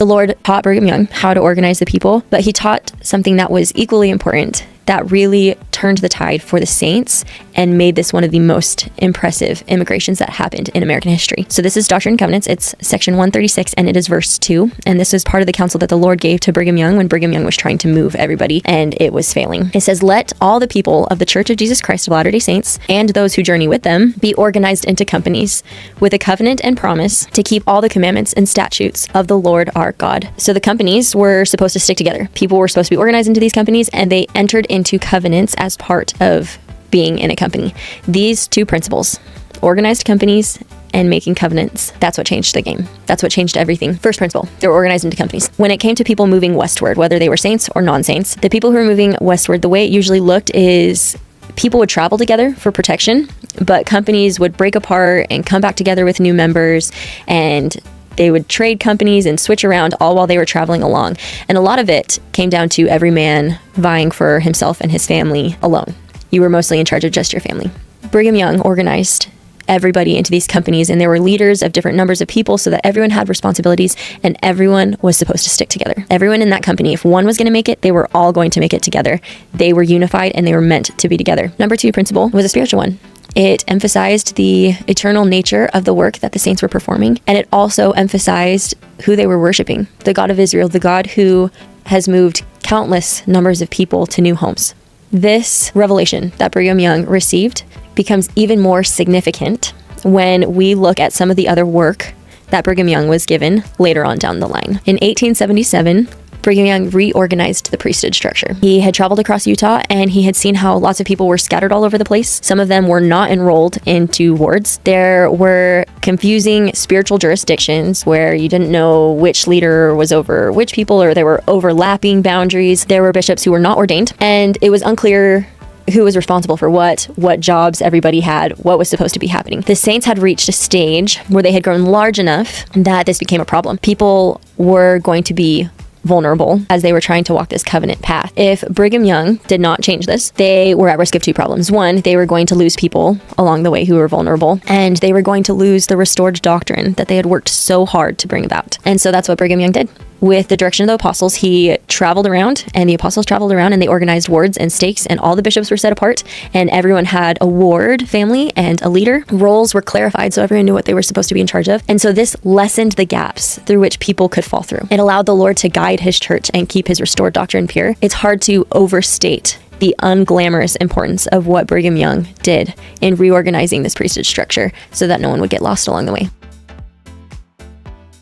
The Lord taught Brigham Young how to organize the people, but he taught something that was equally important that really turned the tide for the saints and made this one of the most impressive immigrations that happened in American history. So this is Doctrine and Covenants. It's section 136, and it is verse 2. And this is part of the counsel that the Lord gave to Brigham Young when Brigham Young was trying to move everybody, and it was failing. It says, "Let all the people of the Church of Jesus Christ of Latter-day Saints and those who journey with them be organized into companies with a covenant and promise to keep all the commandments and statutes of the Lord our God." So the companies were supposed to stick together. People were supposed to be organized into these companies, and they entered into covenants as part of being in a company. These two principles, organized companies and making covenants, that's what changed the game. That's what changed everything. First principle, they were organized into companies. When it came to people moving westward, whether they were saints or non-saints, the people who were moving westward, the way it usually looked is people would travel together for protection, but companies would break apart and come back together with new members, and they would trade companies and switch around all while they were traveling along. And a lot of it came down to every man vying for himself and his family alone. You were mostly in charge of just your family. Brigham Young organized everybody into these companies, and there were leaders of different numbers of people so that everyone had responsibilities and everyone was supposed to stick together. Everyone in that company, if one was going to make it, they were all going to make it together. They were unified and they were meant to be together. Number 2 principle was a spiritual one. It emphasized the eternal nature of the work that the saints were performing, and it also emphasized who they were worshiping, the God of Israel, the God who has moved countless numbers of people to new homes. This revelation that Brigham Young received becomes even more significant when we look at some of the other work that Brigham Young was given later on down the line. In 1877, Brigham Young reorganized the priesthood structure. He had traveled across Utah and he had seen how lots of people were scattered all over the place. Some of them were not enrolled into wards. There were confusing spiritual jurisdictions where you didn't know which leader was over which people, or there were overlapping boundaries. There were bishops who were not ordained, and it was unclear who was responsible for what jobs everybody had, what was supposed to be happening. The saints had reached a stage where they had grown large enough that this became a problem. People were going to be vulnerable as they were trying to walk this covenant path. If Brigham Young did not change this, they were at risk of 2 problems. One, they were going to lose people along the way who were vulnerable, and they were going to lose the restored doctrine that they had worked so hard to bring about. And so that's what Brigham Young did. With the direction of the apostles, he traveled around, and the apostles traveled around, and they organized wards and stakes, and all the bishops were set apart, and everyone had a ward family and a leader. Roles were clarified so everyone knew what they were supposed to be in charge of. And so this lessened the gaps through which people could fall through. It allowed the Lord to guide his church and keep his restored doctrine pure. It's hard to overstate the unglamorous importance of what Brigham Young did in reorganizing this priesthood structure so that no one would get lost along the way.